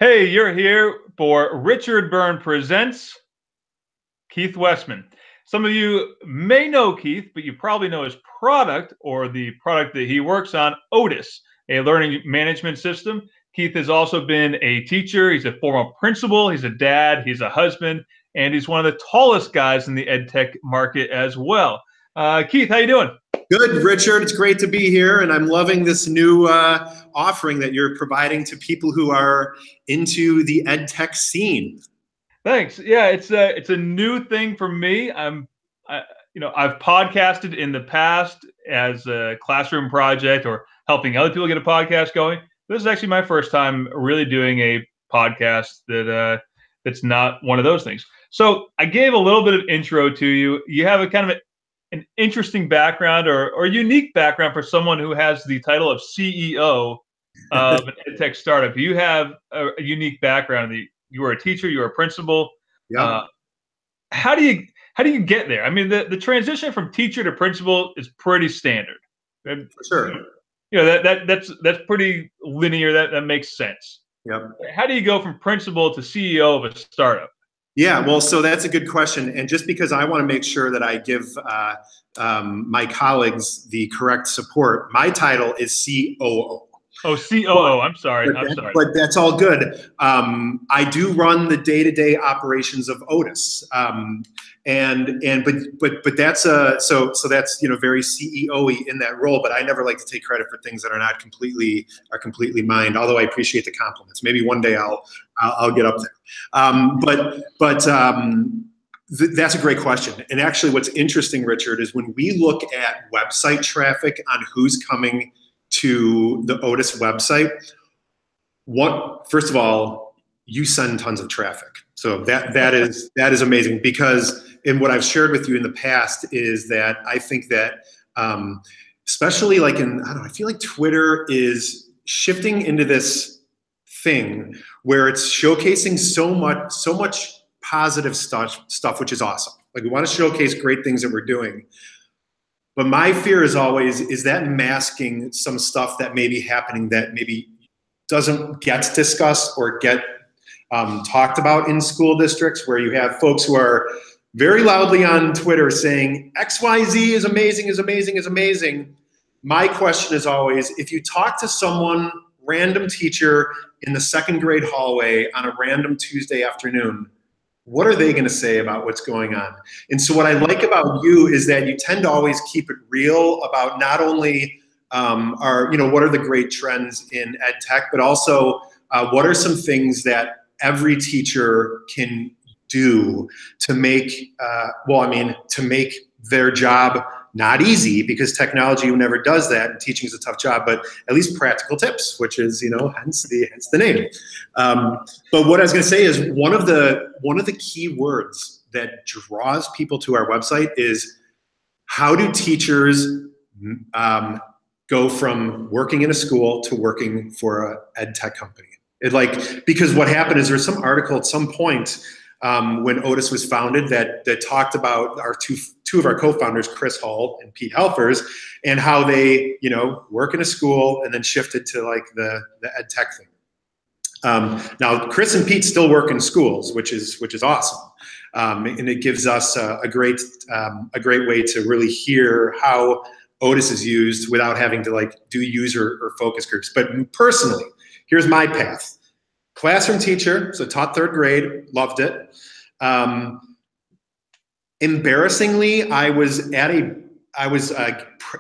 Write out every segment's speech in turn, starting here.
Hey, you're here for Richard Byrne Presents Keith Westman. Some of you may know Keith, but you probably know his product or the product that he works on, Otus, a learning management system. Keith has also been a teacher. He's a former principal. He's a dad. He's a husband. And he's one of the tallest guys in the ed tech market as well. Keith, how you doing? Good, Richard. It's great to be here, and I'm loving this new offering that you're providing to people who are into the ed tech scene. Thanks. Yeah, it's a new thing for me. I've podcasted in the past as a classroom project or helping other people get a podcast going. This is actually my first time really doing a podcast that's not one of those things. So I gave a little bit of intro to you. You have a kind of an interesting background or unique background for someone who has the title of CEO of an ed tech startup. You have a unique background. You were a teacher, you were a principal. Yeah. How do you get there? I mean, the transition from teacher to principal is pretty standard. For sure. You know, that's pretty linear. That makes sense. Yep. How do you go from principal to CEO of a startup? Yeah, well, so that's a good question. And just because I want to make sure that I give my colleagues the correct support, my title is COO. Oh, COO. I'm sorry. But that's all good. I do run the day-to-day operations of Otus, but that's so that's very CEO-y in that role. But I never like to take credit for things that are not completely mine. Although I appreciate the compliments. Maybe one day I'll get up there. That's a great question. And actually, what's interesting, Richard, is when we look at website traffic on who's coming to the Otus website, first of all, you send tons of traffic. So that is amazing, because in what I've shared with you in the past is that I think that especially like I feel like Twitter is shifting into this thing where it's showcasing so much positive stuff, which is awesome. Like, we want to showcase great things that we're doing. But my fear is always, is that masking some stuff that may be happening that maybe doesn't get discussed or get talked about in school districts, where you have folks who are very loudly on Twitter saying XYZ is amazing, is amazing, is amazing. My question is always, if you talk to someone, random teacher in the second grade hallway on a random Tuesday afternoon, what are they going to say about what's going on? And so what I like about you is that you tend to always keep it real about not only what are the great trends in ed tech, but also what are some things that every teacher can do to make to make their job not easy, because technology never does that, and teaching is a tough job, but at least practical tips, which is, hence the name. But what I was going to say is one of the key words that draws people to our website is, how do teachers go from working in a school to working for an ed tech company? Because what happened is, there's some article at some point when Otus was founded that talked about our two of our co-founders, Chris Hull and Pete Helfers, and how they work in a school and then shifted to like the ed tech thing. Now Chris and Pete still work in schools, which is awesome, and it gives us a great way to really hear how Otus is used without having to do user or focus groups. But personally, here's my path. Classroom teacher, so taught third grade, loved it. Embarrassingly, I was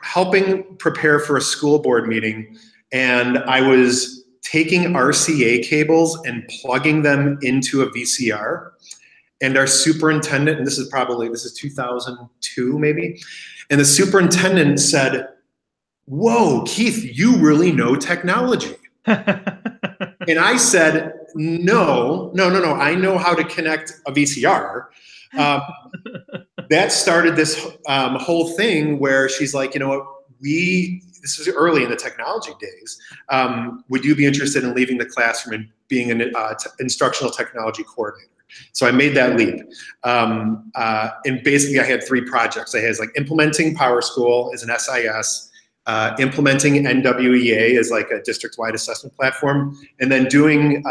helping prepare for a school board meeting, and I was taking RCA cables and plugging them into a VCR. And our superintendent, and this is 2002 maybe, and the superintendent said, "Whoa, Keith, you really know technology." And I said, no, I know how to connect a VCR. That started this whole thing where she's like, you know what, this was early in the technology days. Would you be interested in leaving the classroom and being an instructional technology coordinator? So I made that leap. And basically I had 3 projects. I had implementing PowerSchool as an SIS, implementing NWEA as like a district-wide assessment platform, and then doing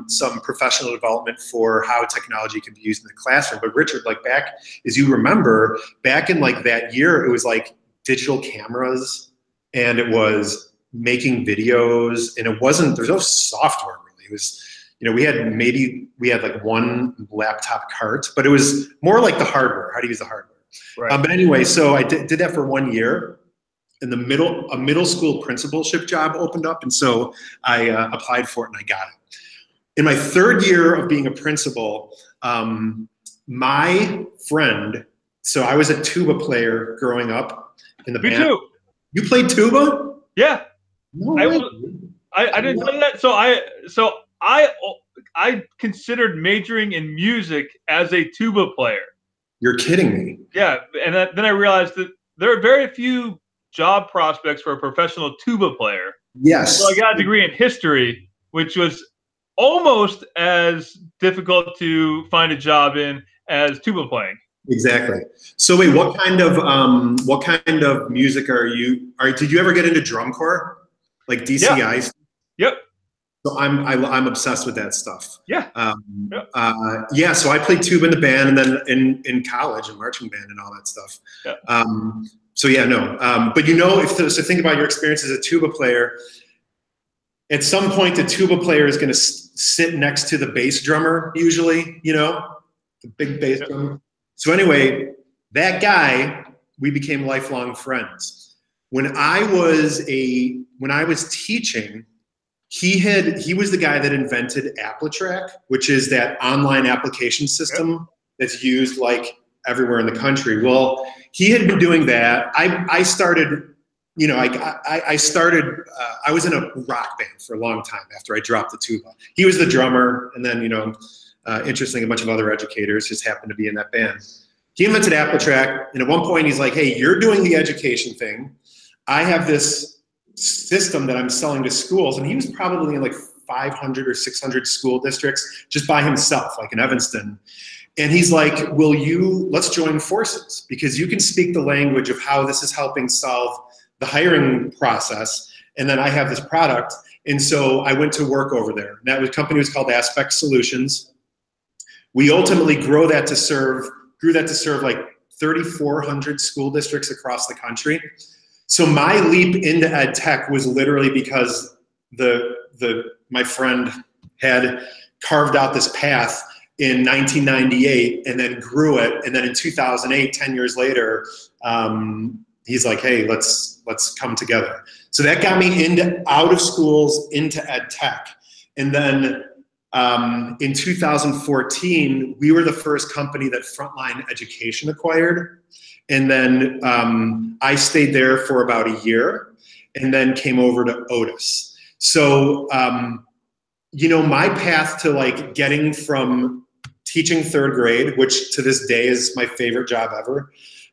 some professional development for how technology can be used in the classroom. But Richard, like back, as you remember, back in like that year, it was like digital cameras, and it was making videos, and it wasn't, there's no software really. It was, you know, we had like one laptop cart, but it was more like the hardware, how to use the hardware. Right. But anyway, so I did that for 1 year. In the a middle school principalship job opened up, and so I applied for it and I got it. In my 3rd year of being a principal, my friend, so I was a tuba player growing up in the band. Me too. You played tuba? Yeah. No I way. didn't know that. So I considered majoring in music as a tuba player. You're kidding me. Yeah, and then I realized that there are very few job prospects for a professional tuba player. Yes. So I got a degree in history, which was almost as difficult to find a job in as tuba playing. Exactly. So wait, what kind of music are you? Did you ever get into drum corps, like DCI? Yeah. Yep. So I'm obsessed with that stuff. Yeah. Yeah. So I played tuba in the band, and then in college, in marching band, and all that stuff. Yeah. So yeah, no. But you know, so think about your experience as a tuba player. At some point, the tuba player is going to sit next to the bass drummer, usually. You know, the big bass drummer. So anyway, that guy, we became lifelong friends. When I was teaching, he was the guy that invented AppleTrack, which is that online application system that's used like everywhere in the country. Well, he had been doing that. I started, you know, I was in a rock band for a long time after I dropped the tuba. He was the drummer, and then, you know, interestingly, a bunch of other educators just happened to be in that band. He invented AppleTrack, and at one point he's like, hey, you're doing the education thing. I have this system that I'm selling to schools, and he was probably in like 500 or 600 school districts just by himself, like in Evanston. And he's like, let's join forces, because you can speak the language of how this is helping solve the hiring process. And then I have this product. And so I went to work over there. That company was called Aspect Solutions. We ultimately grew that to serve like 3,400 school districts across the country. So my leap into ed tech was literally because my friend had carved out this path in 1998 and then grew it. And then in 2008, 10 years later, he's like, hey, let's come together. So that got me out of schools into ed tech. And then in 2014, we were the first company that Frontline Education acquired. And then I stayed there for about a year and then came over to Otus. So, you know, my path to like getting from teaching 3rd grade, which to this day is my favorite job ever,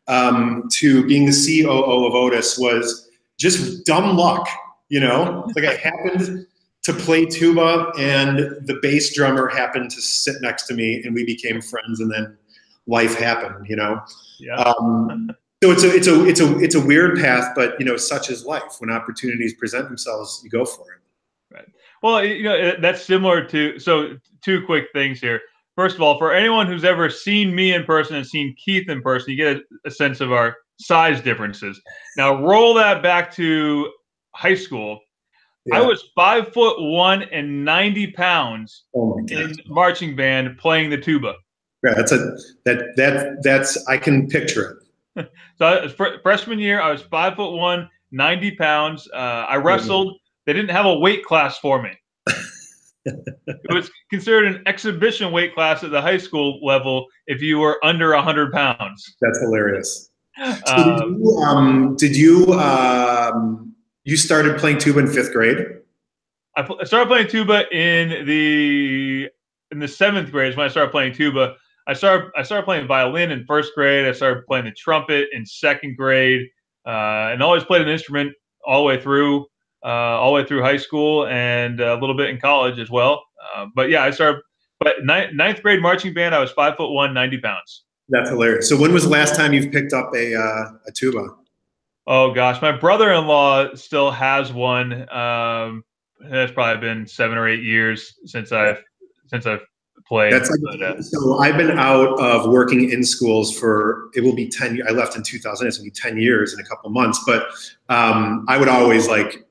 to being the COO of Otus was just dumb luck, you know? Like I happened to play tuba, and the bass drummer happened to sit next to me, and we became friends, and then life happened, you know? Yeah. So it's a weird path, but you know, such is life. When opportunities present themselves, you go for it. Right. Well, you know, that's similar to, so 2 quick things here. First of all, for anyone who's ever seen me in person and seen Keith in person, you get a sense of our size differences. Now roll that back to high school. Yeah. I was 5'1" and 90 pounds in marching band playing the tuba. Yeah, that's I can picture it. So freshman year, I was 5'1", 90 pounds. I wrestled. They didn't have a weight class for me. It was considered an exhibition weight class at the high school level if you were under 100 pounds. That's hilarious. So you started playing tuba in 5th grade? I started playing tuba in the 7th grade is when I started playing tuba. I started playing violin in 1st grade. I started playing the trumpet in 2nd grade, and always played an instrument all the way through high school and a little bit in college as well. But yeah, but 9th grade marching band, I was 5'1", 90 pounds. That's hilarious. So when was the last time you've picked up a tuba? Oh gosh, my brother-in-law still has one. It's probably been 7 or 8 years since I've played. That's like, But so I've been out of working in schools for, it will be 10 years. I left in 2000. It's going to be 10 years in a couple of months. But I would always, like,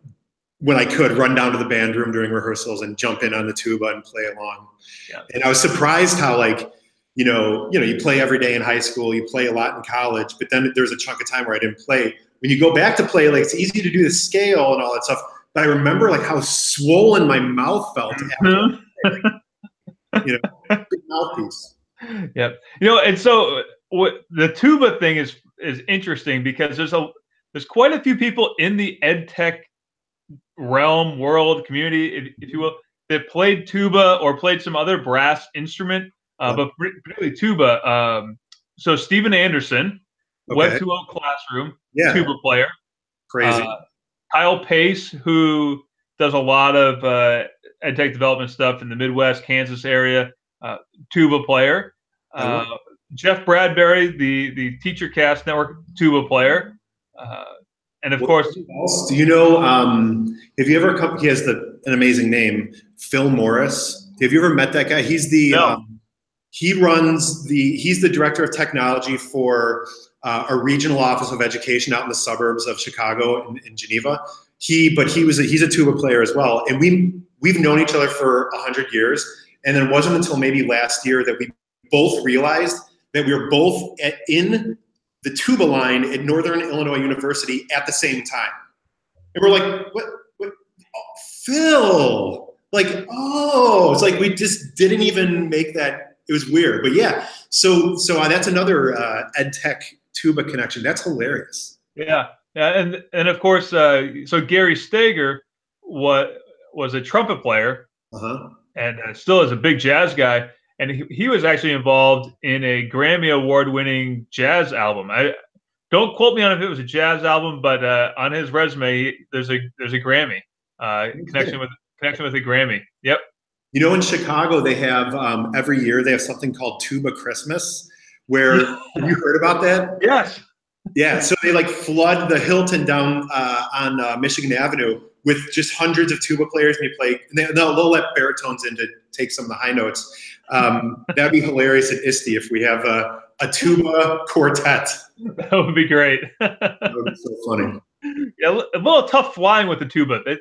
when I could, run down to the band room during rehearsals and jump in on the tuba and play along. yeah. And I was surprised how, like, you play every day in high school, you play a lot in college, but then there's a chunk of time where I didn't play. When you go back to play, like, it's easy to do the scale and all that stuff. But I remember, like, how swollen my mouth felt after. Big mouthpiece. Yep. And so what the tuba thing is interesting because there's quite a few people in the ed tech realm, world, community, if you will, that played tuba or played some other brass instrument, but particularly tuba. So Steven Anderson, Okay. Web 2.0 Classroom, Yeah. tuba player. Crazy. Kyle Pace, who does a lot of ed tech development stuff in the Midwest, Kansas area, tuba player. Jeff Bradbury, the Teacher Cast Network tuba player. And of course, do you know, have you ever come, he has an amazing name, Phil Morris. Have you ever met that guy? He's the, no. He's the director of technology for a regional office of education out in the suburbs of Chicago in Geneva. He's a tuba player as well. And we've known each other for 100 years. And then it wasn't until maybe last year that we both realized that we were both in the tuba line at Northern Illinois University at the same time. And we're like, what? Oh, Phil, like, oh, it's like we just didn't even make that. It was weird, but yeah. So that's another ed tech tuba connection. That's hilarious. Yeah, and of course, so Gary Steger was a trumpet player, and still is a big jazz guy. And he was actually involved in a Grammy Award-winning jazz album. I don't quote me on if it was a jazz album, but on his resume, there's a Grammy connection with a Grammy. Yep. In Chicago, they have every year they have something called Tuba Christmas. Where have you heard about that? Yes. Yeah. So they like flood the Hilton down on Michigan Avenue with just hundreds of tuba players, and they'll let baritones in to take some of the high notes. That'd be hilarious at ISTE if we have a tuba quartet. That would be great. That would be so funny. Yeah, a little tough flying with the tuba. It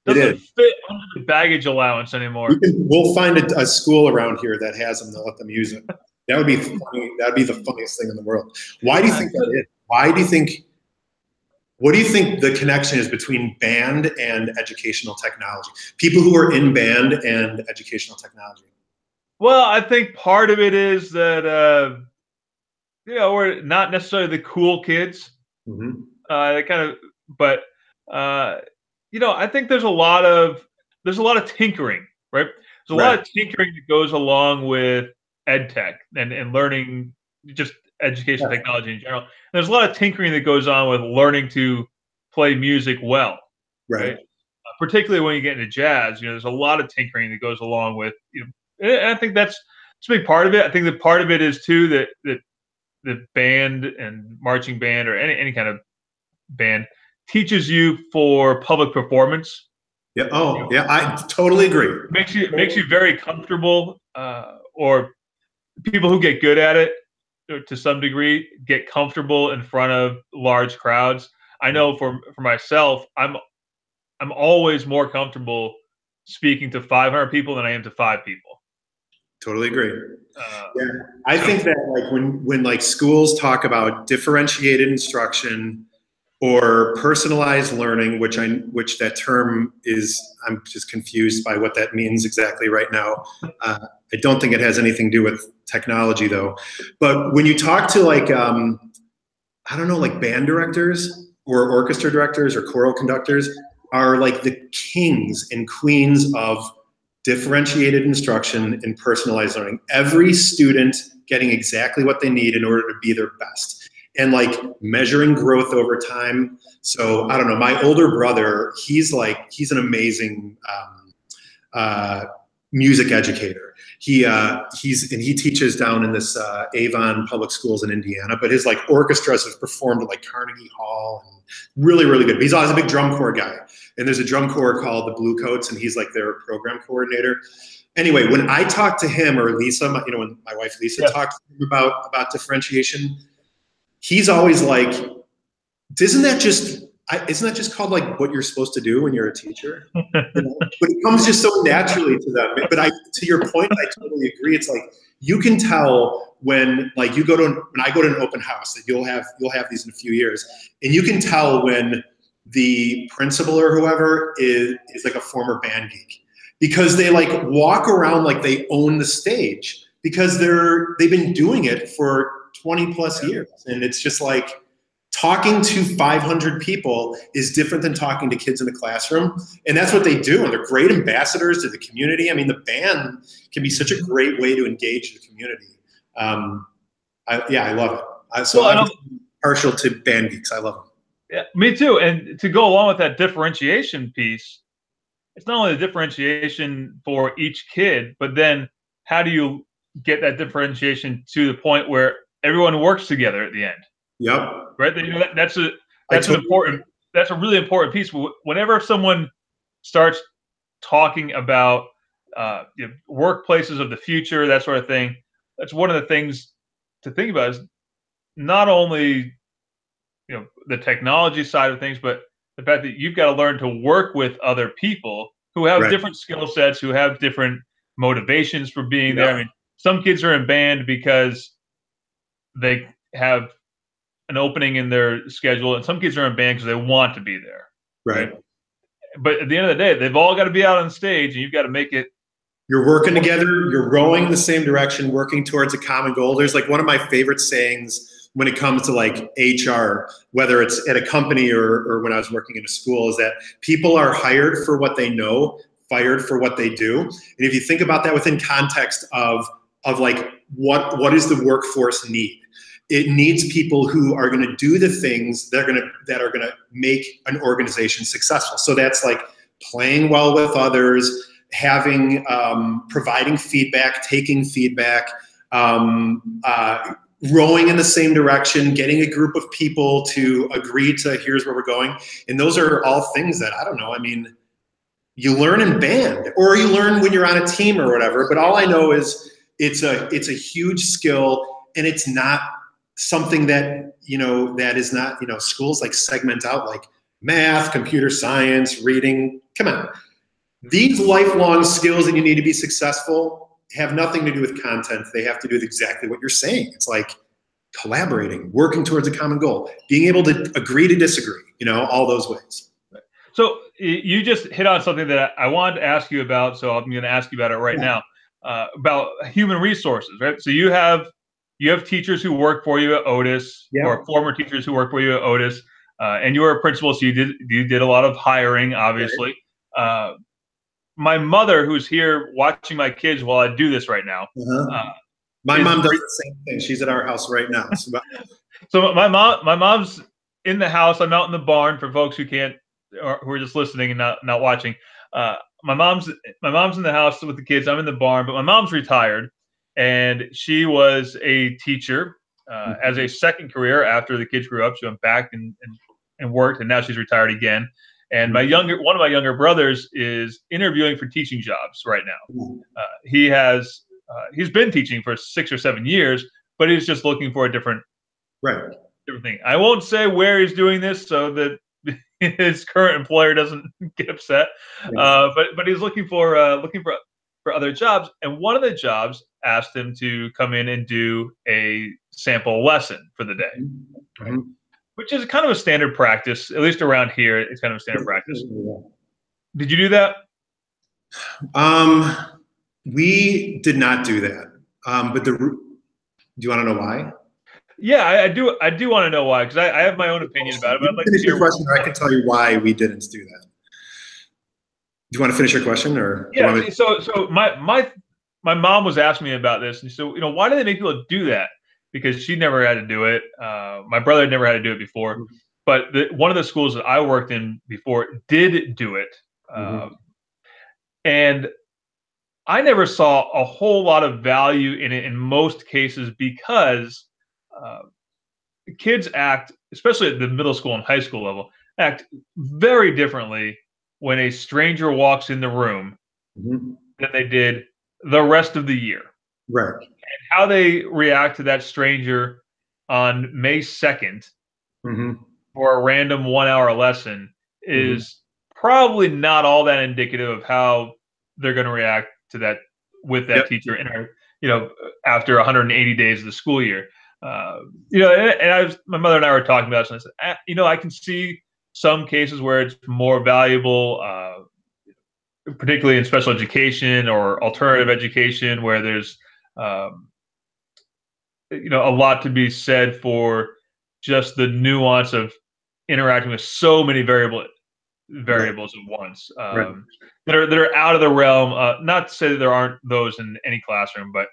doesn't fit under the baggage allowance anymore. We'll find a school around here that has them. They'll let them use it. That would be funny. That would be the funniest thing in the world. Why do you think that is? What do you think the connection is between band and educational technology? People who are in band and educational technology. Well, I think part of it is that we're not necessarily the cool kids. But I think there's a lot of tinkering, right? There's a lot of tinkering that goes along with ed tech and learning just education technology in general. And there's a lot of tinkering that goes on with learning to play music well, right? Particularly when you get into jazz, there's a lot of tinkering that goes along with, and I think that's a big part of it. I think that part of it is too that the band and marching band or any kind of band teaches you for public performance. Yeah. Oh, yeah. I totally agree. Makes you very comfortable, or people who get good at it to some degree get comfortable in front of large crowds. I know for myself, I'm always more comfortable speaking to 500 people than I am to 5 people. Totally agree. I think that like when like schools talk about differentiated instruction or personalized learning, which that term is, I'm just confused by what that means exactly right now. I don't think it has anything to do with technology though. But when you talk to like, I don't know, like band directors or orchestra directors or choral conductors are like the kings and queens of differentiated instruction and personalized learning. Every student getting exactly what they need in order to be their best. And like measuring growth over time. So I don't know, my older brother, he's an amazing music educator. He teaches down in this Avon Public Schools in Indiana, but his like orchestras have performed at like Carnegie Hall, and really, really good. He's always a big drum corps guy, and there's a drum corps called the Blue Coats, and he's like their program coordinator. Anyway, when I talk to him, or Lisa, when my wife Lisa talks to him about differentiation, he's always like, isn't that just called like what you're supposed to do when you're a teacher? You know? But it comes just so naturally to them. But to your point, I totally agree. It's like you can tell when like when I go to an open house, that you'll have these in a few years, and you can tell when the principal or whoever is like a former band geek, because they like walk around like they own the stage, because they've been doing it for 20 plus years, and it's just like, talking to 500 people is different than talking to kids in the classroom. And that's what they do. And they're great ambassadors to the community. I mean, the band can be such a great way to engage the community. I love it. I'm partial to band geeks. I love them. Yeah, me too. And to go along with that differentiation piece, it's not only the differentiation for each kid, but then how do you get that differentiation to the point where everyone works together at the end? Yep. Right. That's a really important piece. Whenever someone starts talking about workplaces of the future, that sort of thing, that's one of the things to think about, is not only the technology side of things, but the fact that you've got to learn to work with other people who have different skill sets, who have different motivations for being there. I mean, some kids are in band because they have an opening in their schedule, and some kids are in band because they want to be there. Right. But at the end of the day, they've all got to be out on stage, and you've got to make it. You're working together, you're rowing in the same direction, working towards a common goal. There's like one of my favorite sayings when it comes to like HR, whether it's at a company or when I was working in a school, is that people are hired for what they know, fired for what they do. And if you think about that within context of like what is the workforce need? It needs people who are going to do the things that are going to make an organization successful. So that's like playing well with others, having providing feedback, taking feedback, rowing in the same direction, getting a group of people to agree to here's where we're going. And those are all things that, I don't know, I mean, you learn in band, or you learn when you're on a team or whatever. But all I know is it's a huge skill, and it's not something that, that is not, schools like segment out like math, computer science, reading. Come on. These lifelong skills that you need to be successful have nothing to do with content. They have to do with exactly what you're saying. It's like collaborating, working towards a common goal, being able to agree to disagree, all those ways. So you just hit on something that I wanted to ask you about. So I'm going to ask you about it right now, about human resources, right? So you have teachers who work for you at Otus, or former teachers who work for you at Otus, and you were a principal, so you did a lot of hiring, obviously. Right. My mother, who's here watching my kids while I do this right now. My mom does the same thing. She's at our house right now. So my mom's in the house. I'm out in the barn for folks who can't, or who are just listening and not watching. My mom's in the house with the kids. I'm in the barn, but my mom's retired, and she was a teacher as a second career after the kids grew up. She went back and worked, and now she's retired again. And one of my younger brothers is interviewing for teaching jobs right now. He's been teaching for 6 or 7 years, but he's just looking for a different thing. I won't say where he's doing this so that his current employer doesn't get upset. But he's looking for other jobs, and one of the jobs asked him to come in and do a sample lesson for the day. Right? Which is kind of a standard practice, at least around here. It's kind of a standard practice. Did you do that? We did not do that. But do you want to know why? Yeah, I do. I do want to know why, because I have my own opinion about it. But I'd like to hear your question. I can tell you why we didn't do that. Do you want to finish your question, or? Yeah. So my mom was asking me about this, and so why do they make people do that? Because she never had to do it. My brother never had to do it before. But one of the schools that I worked in before did do it. And I never saw a whole lot of value in it in most cases because uh, kids act, especially at the middle school and high school level, act very differently when a stranger walks in the room Mm-hmm. than they did the rest of the year. Right. How they react to that stranger on May 2nd Mm-hmm. for a random 1 hour lesson Mm-hmm. is probably not all that indicative of how they're going to react to that with that Yep. teacher in our, after 180 days of the school year. And my mother and I were talking about this, and I said, I can see some cases where it's more valuable, particularly in special education or alternative education, where there's, a lot to be said for just the nuance of interacting with so many Right. variables at once, Right. that are out of the realm. Not to say that there aren't those in any classroom, but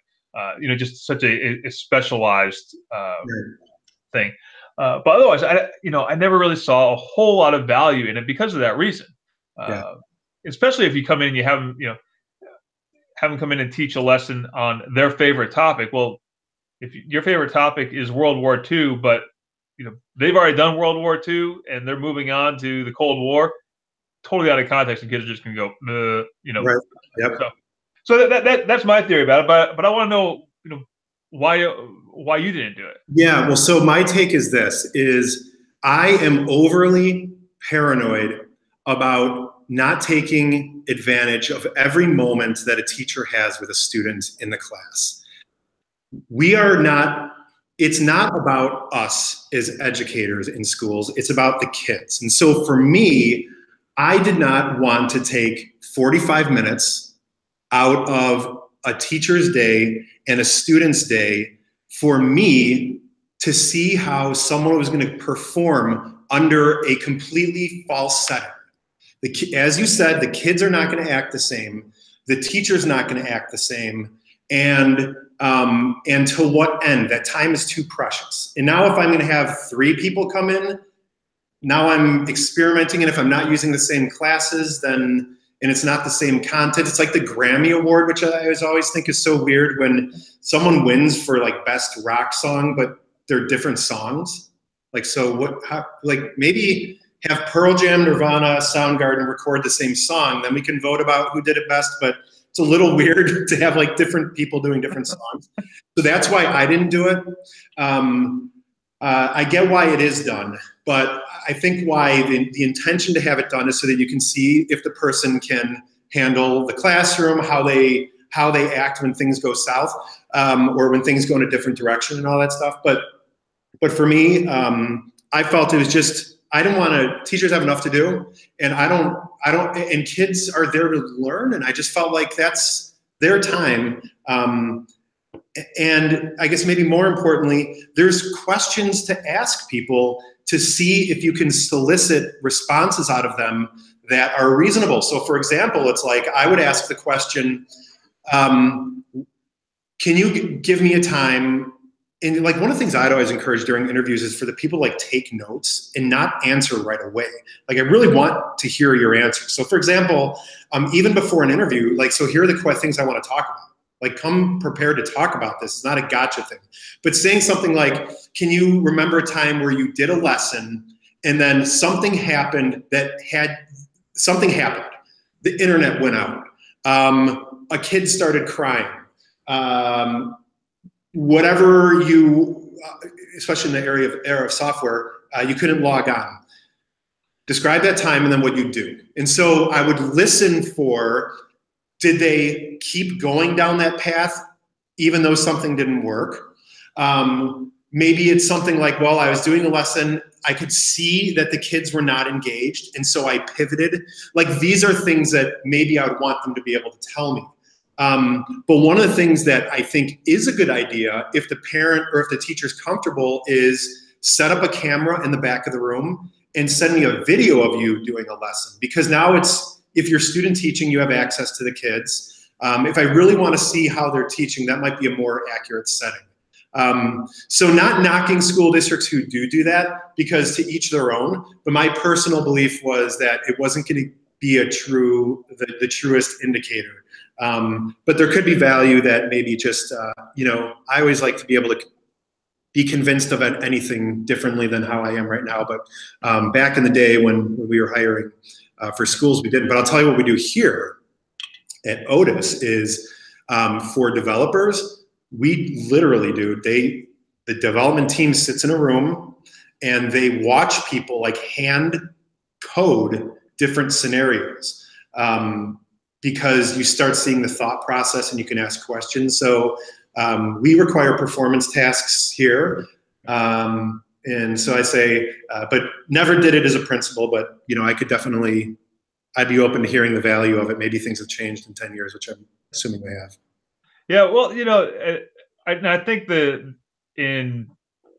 just such a specialized Right. thing. But otherwise, I never really saw a whole lot of value in it because of that reason. Yeah. Uh, Especially if you come in and you have them come in and teach a lesson on their favorite topic. Well, if your favorite topic is World War II, but they've already done World War II and they're moving on to the Cold War, totally out of context, and kids are just gonna go, Right. Yep. So that's my theory about it. But I want to know, why you didn't do it. Yeah. Well, so my take is this: is I am overly paranoid about not taking advantage of every moment that a teacher has with a student in the class. We are not, it's not about us as educators in schools, it's about the kids. And so for me, I did not want to take 45 minutes out of a teacher's day and a student's day for me to see how someone was going to perform under a completely false setting. As you said, the kids are not going to act the same. The teacher's not going to act the same. And to what end? That time is too precious. And now if I'm going to have 3 people come in, now I'm experimenting. And if I'm not using the same classes, then, and it's not the same content, it's like the Grammy Award, which I always think is so weird when someone wins for like best rock song, but they're different songs. Like, so what, maybe have Pearl Jam, Nirvana, Soundgarden record the same song, then we can vote about who did it best. But it's a little weird to have like different people doing different songs. So that's why I didn't do it. I get why it is done, but I think why the intention to have it done is so that you can see if the person can handle the classroom, how they act when things go south, or when things go in a different direction and all that stuff. But for me, I felt it was just, I didn't want to, teachers have enough to do, and I don't, and kids are there to learn, and I just felt like that's their time. And I guess maybe more importantly, there's questions to ask people to see if you can solicit responses out of them that are reasonable. So for example, it's like, I would ask the question, can you give me a time? And like one of the things I'd always encourage during interviews is for the people like take notes and not answer right away. Like I really want to hear your answer. So for example, even before an interview, like, so here are the things I want to talk about. Like come prepared to talk about this. It's not a gotcha thing. But saying something like, can you remember a time where you did a lesson and then something happened something happened. The internet went out. A kid started crying. Whatever you, especially in the era of software, you couldn't log on. Describe that time and then what you do. And so I would listen for, did they keep going down that path even though something didn't work? Maybe it's something like, well, I was doing a lesson, I could see that the kids were not engaged, and so I pivoted. Like these are things that maybe I would want them to be able to tell me. But one of the things that I think is a good idea, if the parent or if the teacher's comfortable, is set up a camera in the back of the room and send me a video of you doing a lesson. Because now it's, if you're student teaching, you have access to the kids. If I really want to see how they're teaching, that might be a more accurate setting. So not knocking school districts who do that, because to each their own, but my personal belief was that it wasn't going to be the truest indicator. But there could be value that maybe just, I always like to be able to be convinced of anything differently than how I am right now. But back in the day when we were hiring for schools, we didn't. But I'll tell you what we do here at Otus is for developers, we literally do. The development team sits in a room and they watch people like hand code different scenarios. Because you start seeing the thought process and you can ask questions. So we require performance tasks here. And so I say, but never did it as a principal, but I'd be open to hearing the value of it. Maybe things have changed in 10 years, which I'm assuming they have. Yeah, well, I think in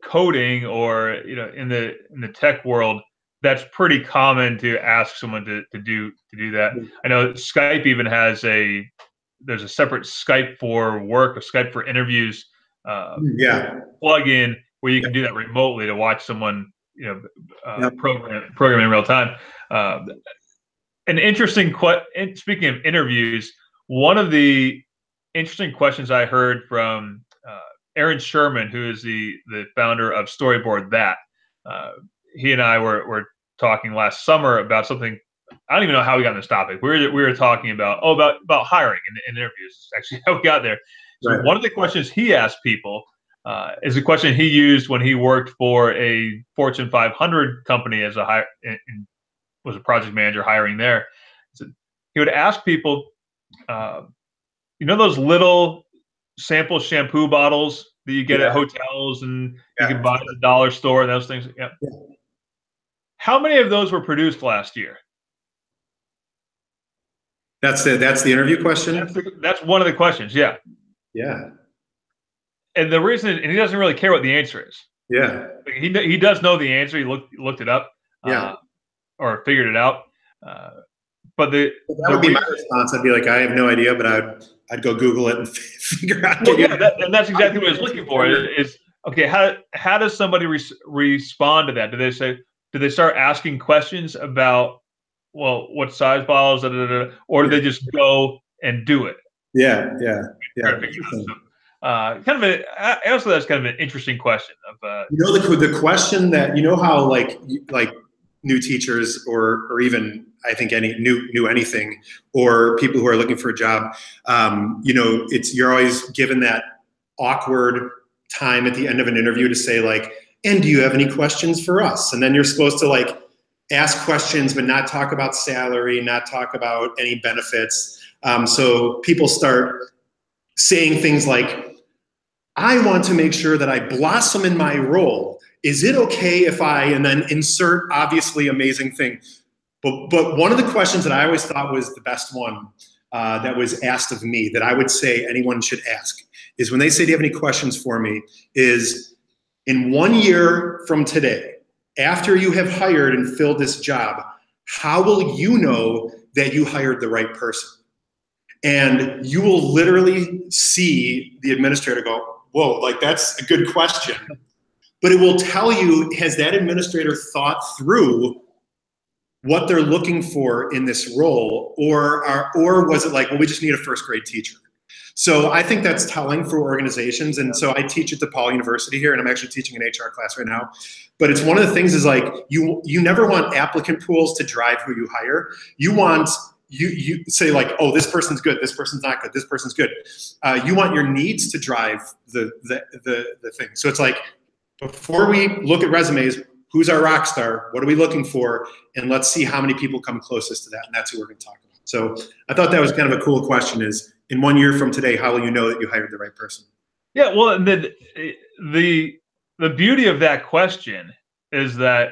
coding or, in the tech world, that's pretty common to ask someone to do that. I know Skype even has there's a separate Skype for work, a Skype for interviews plug-in where you can do that remotely to watch someone program in real time. An interesting speaking of interviews, one of the interesting questions I heard from Aaron Sherman, who is the founder of Storyboard That. He and I were talking last summer about something. I don't even know how we got on this topic. We were talking about hiring in interviews. Actually, how we got there. So One of the questions he asked people is a question he used when he worked for a Fortune 500 company as was a project manager hiring there. So he would ask people, those little sample shampoo bottles that you get at hotels and you can buy at the dollar store and those things. Yeah. How many of those were produced last year? That's the interview question? That's one of the questions, yeah. Yeah. And the reason, and he doesn't really care what the answer is. Yeah. He does know the answer. He looked it up or figured it out. But that would be my response. I'd be like, I have no idea, but I'd go Google it and figure out. Well, and that's exactly what I was looking for. Is okay. How does somebody respond to that? Do they start asking questions about, well, what size bottles, or do they just go and do it? Yeah. Also, that's kind of an interesting question. The question that how like new teachers or even I think any new anything or people who are looking for a job, you're always given that awkward time at the end of an interview to say like, and do you have any questions for us? And then you're supposed to like ask questions, but not talk about salary, not talk about any benefits. So people start saying things like, I want to make sure that I blossom in my role. Is it okay if and then insert obviously amazing thing. But one of the questions that I always thought was the best one that was asked of me that I would say anyone should ask is when they say, do you have any questions for me, is in 1 year from today, after you have hired and filled this job, how will you know that you hired the right person? And you will literally see the administrator go, whoa, like that's a good question. But it will tell you, has that administrator thought through what they're looking for in this role, or was it like, well, we just need a first grade teacher? So I think that's telling for organizations. And so I teach at DePaul University here, and I'm actually teaching an HR class right now. But it's one of the things is like, you never want applicant pools to drive who you hire. You want, you say like, oh, this person's good, this person's not good, this person's good. You want your needs to drive the thing. So it's like, before we look at resumes, who's our rock star? What are we looking for? And let's see how many people come closest to that. And that's who we're going to talk about. So I thought that was kind of a cool question is, in 1 year from today, how will you know that you hired the right person? Yeah, well, the beauty of that question is that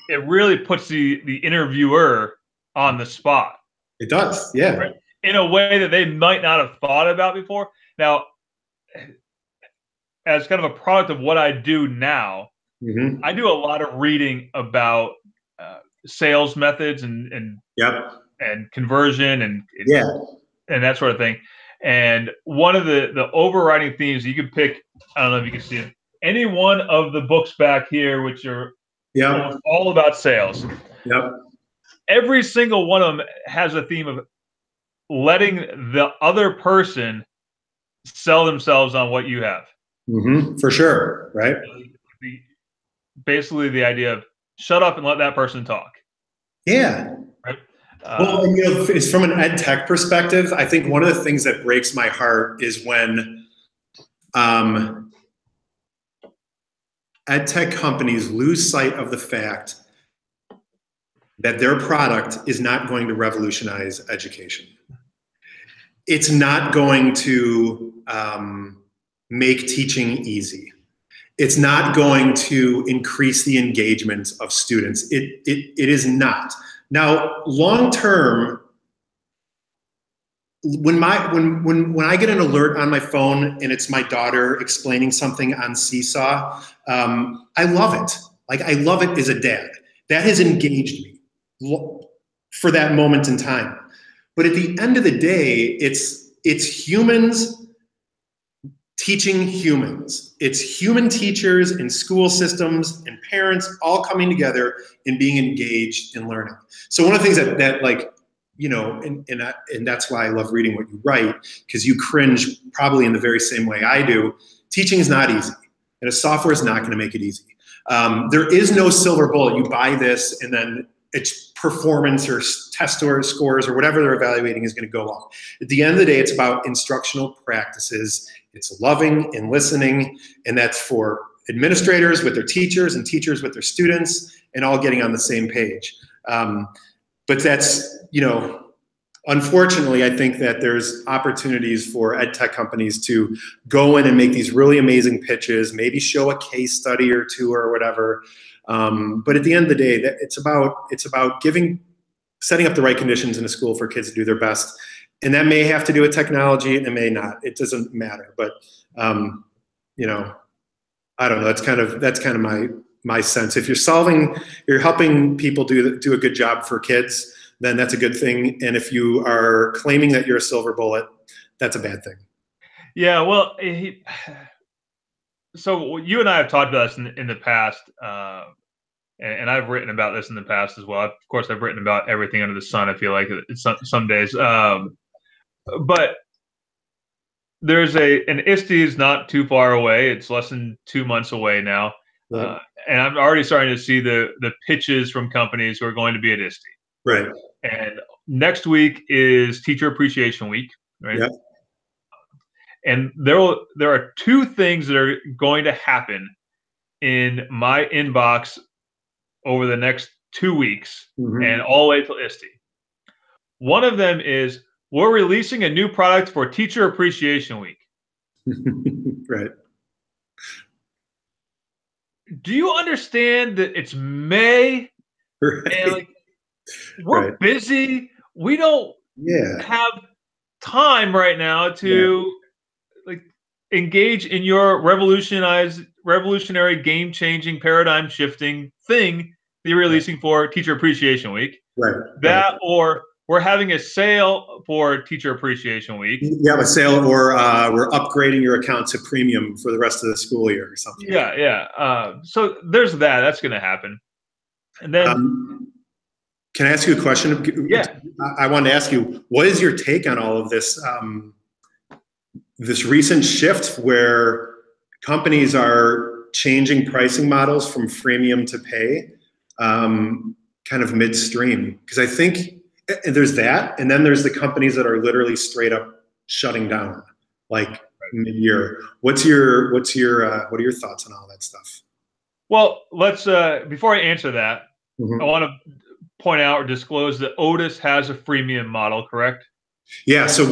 it really puts the interviewer on the spot. It does, yeah. Right? In a way that they might not have thought about before. Now, as kind of a product of what I do now, I do a lot of reading about sales methods and conversion and that sort of thing. And one of the overriding themes, you could pick, I don't know if you can see it, any one of the books back here, which are all about sales. Every single one of them has a theme of letting the other person sell themselves on what you have. For sure, right? Basically, the idea of shut up and let that person talk. Yeah. Right? Well, and, it's from an ed tech perspective. I think one of the things that breaks my heart is when ed tech companies lose sight of the fact that their product is not going to revolutionize education. It's not going to make teaching easy. It's not going to increase the engagement of students. It is not. Now, long term, when I get an alert on my phone and it's my daughter explaining something on Seesaw, I love it. Like, I love it as a dad. That has engaged me for that moment in time. But at the end of the day, it's humans teaching humans. It's human teachers and school systems and parents all coming together and being engaged in learning. So one of the things that like, you know, and that's why I love reading what you write, because you cringe probably in the very same way I do. Teaching is not easy, and a software is not going to make it easy. There is no silver bullet. You buy this and then its performance or test scores or whatever they're evaluating is going to go up. At the end of the day, it's about instructional practices. It's loving and listening, and that's for administrators with their teachers and teachers with their students, and all getting on the same page. But that's, you know, unfortunately, I think that there's opportunities for ed tech companies to go in and make these really amazing pitches, maybe show a case study or two or whatever. But at the end of the day, it's about setting up the right conditions in a school for kids to do their best. And that may have to do with technology, and it may not. It doesn't matter. But you know, I don't know. That's kind of my sense. If you're helping people do a good job for kids, then that's a good thing. And if you are claiming that you're a silver bullet, that's a bad thing. Yeah. Well, so you and I have talked about this in the past, and I've written about this in the past as well. Of course, I've written about everything under the sun. I feel like some days. But there's an STIS not too far away. It's less than 2 months away now. Right. And I'm already starting to see the pitches from companies who are going to be at STI. Right. And next week is Teacher Appreciation Week. Right. Yep. And there are two things that are going to happen in my inbox over the next 2 weeks and all the way till STI. One of them is, we're releasing a new product for Teacher Appreciation Week. Right. Do you understand that it's May? Right. And like, we're busy. We don't have time right now to like engage in your revolutionary, game-changing, paradigm-shifting thing that you're releasing for Teacher Appreciation Week. Right. That or we're having a sale for Teacher Appreciation Week. You have a sale, or we're upgrading your account to premium for the rest of the school year or something. Yeah. So there's that. That's going to happen. And then, can I ask you a question? Yeah. I wanted to ask you, what is your take on all of this? This recent shift where companies are changing pricing models from freemium to pay, kind of midstream, because I think. And there's that, and then there's the companies that are literally straight up shutting down, like mid-year. What are your thoughts on all that stuff? Well, let's before I answer that, I want to point out or disclose that Otus has a freemium model, correct? Yeah. So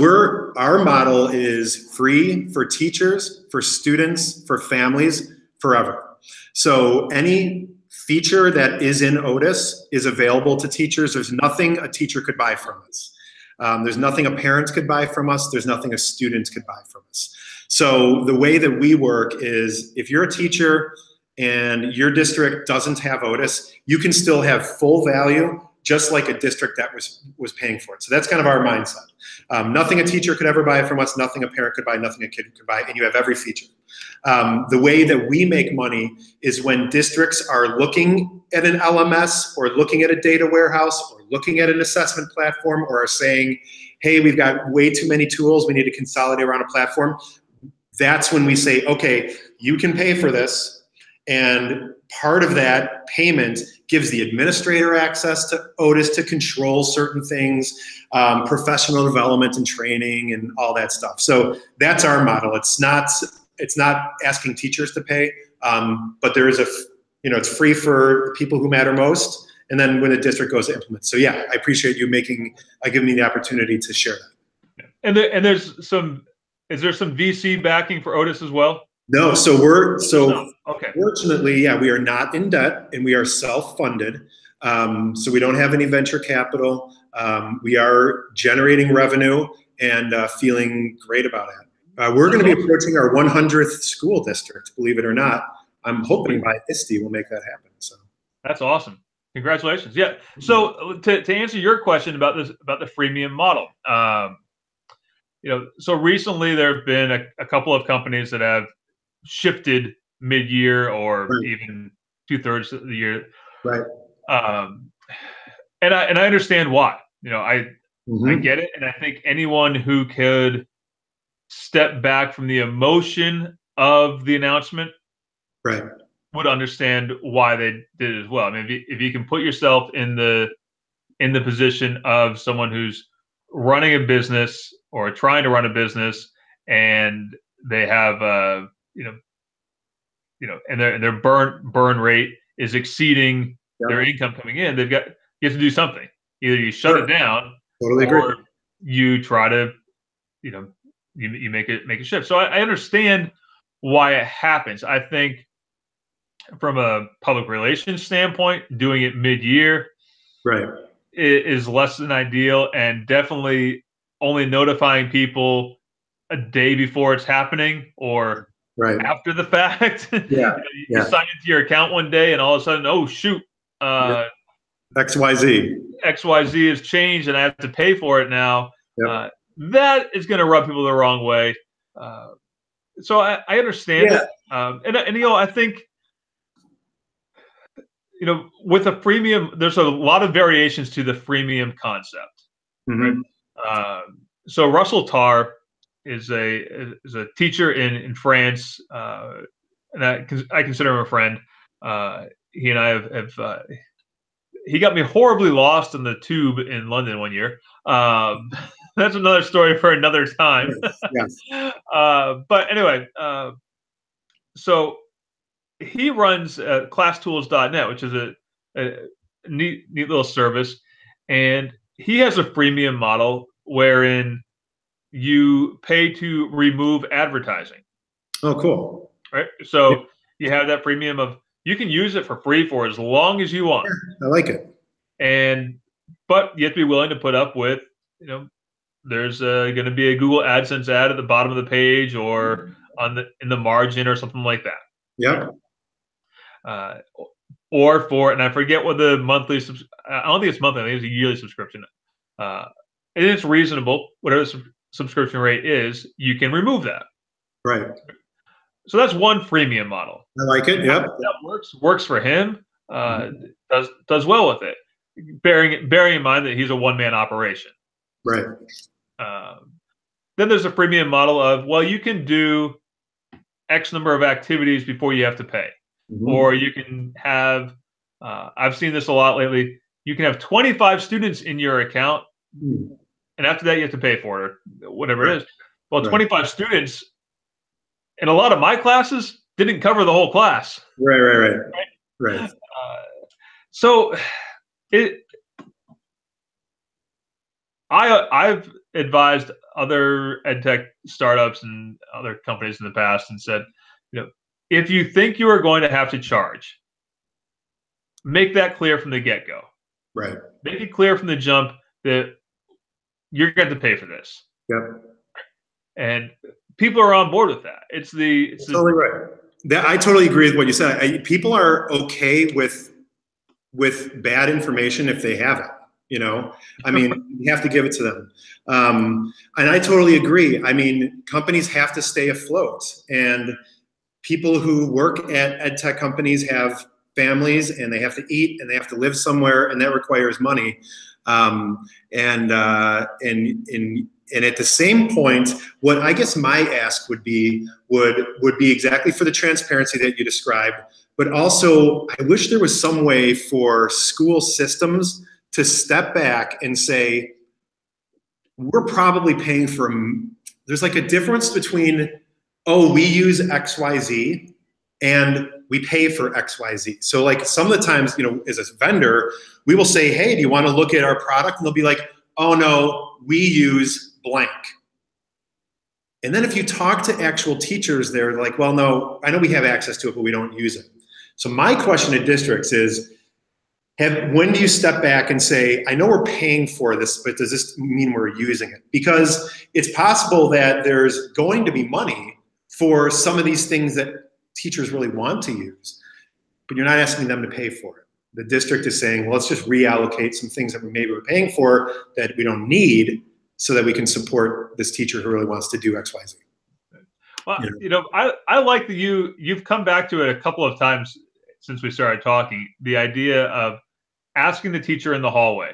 our model is free for teachers, for students, for families, forever. So any feature that is in Otus is available to teachers. There's nothing a teacher could buy from us. There's nothing a parent could buy from us. There's nothing a student could buy from us. So the way that we work is, if you're a teacher and your district doesn't have Otus, you can still have full value, just like a district that was paying for it. So that's kind of our mindset. Nothing a teacher could ever buy from us, nothing a parent could buy, nothing a kid could buy, and you have every feature. The way that we make money is when districts are looking at an LMS or looking at a data warehouse or looking at an assessment platform, or are saying, hey, we've got way too many tools, we need to consolidate around a platform, that's when we say, okay, you can pay for this. And part of that payment gives the administrator access to Otus to control certain things, professional development and training and all that stuff. So that's our model. It's not asking teachers to pay, but there is it's free for people who matter most. And then when the district goes to implement. So yeah, I appreciate you giving me the opportunity to share that. And is there some VC backing for Otus as well? No, Okay. Fortunately, yeah, we are not in debt and we are self-funded. So we don't have any venture capital. We are generating revenue and feeling great about it. We're going to be approaching our 100th school district, believe it or not. I'm hoping by STIS we'll make that happen. So that's awesome. Congratulations. Yeah. So to answer your question about the freemium model, so recently there have been a couple of companies that have shifted mid-year or even 2/3 of the year. Right. And I understand why. I get it, and I think anyone who could step back from the emotion of the announcement, right, would understand why they did it as well. I mean, if you can put yourself in the position of someone who's running a business or trying to run a business, and they have and their burn rate is exceeding their income coming in, you have to do something. Either you shut it down, totally or agree. you try to, you make a shift. So I understand why it happens. I think from a public relations standpoint, doing it mid-year is less than ideal, and definitely only notifying people a day before it's happening or after the fact. You sign into your account one day and all of a sudden, oh shoot, XYZ has changed and I have to pay for it now. That is going to rub people the wrong way. So I understand it. And I think, with a freemium, there's a lot of variations to the freemium concept. Right? So Russell Tarr is a teacher in France, and I consider him a friend. He and I have he got me horribly lost in the tube in London one year. That's another story for another time. But anyway, so he runs classtools.net, which is a neat little service, and he has a freemium model wherein you pay to remove advertising. Oh, cool. Right. So you have that freemium of, you can use it for free for as long as you want. I like it. But you have to be willing to put up with, there's going to be a Google AdSense ad at the bottom of the page or in the margin or something like that. Yeah. And I forget what the monthly, I don't think it's monthly, I think it's a yearly subscription. And it's reasonable, whatever the subscription rate is, you can remove that. Right. So that's one freemium model. I like it. Yep. That works for him. Does well with it. Bearing in mind that he's a one-man operation. Right. Then there's a freemium model of, well, you can do X number of activities before you have to pay. Or you can have, I've seen this a lot lately, you can have 25 students in your account, and after that you have to pay for it, or whatever it is. Well, 25 students, in a lot of my classes, didn't cover the whole class. Right. So I've advised other edtech startups and other companies in the past and said, if you think you are going to have to charge, make that clear from the get-go. Right. Make it clear from the jump that you're going to pay for this. Yep. And people are on board with that. It's totally right. I totally agree with what you said. People are okay with bad information if they have it. I mean, you have to give it to them. And I totally agree. I mean, companies have to stay afloat, and people who work at ed tech companies have families and they have to eat and they have to live somewhere, and that requires money. And at the same point, what I guess my ask would be exactly for the transparency that you described, but also I wish there was some way for school systems to step back and say, we're probably paying for, there's like a difference between, oh, we use XYZ and we pay for XYZ. So like some of the times, you know, as a vendor, we will say, hey, do you want to look at our product? And they'll be like, oh no, we use blank. And then if you talk to actual teachers, they're like, well, no, I know we have access to it, but we don't use it. So my question to districts is, when do you step back and say, I know we're paying for this, but does this mean we're using it? Because it's possible that there's going to be money for some of these things that teachers really want to use, but you're not asking them to pay for it. The district is saying, well, let's just reallocate some things that we maybe we're paying for that we don't need so that we can support this teacher who really wants to do X, Y, Z. Well, you know, I like that you've come back to it a couple of times since we started talking, the idea of asking the teacher in the hallway.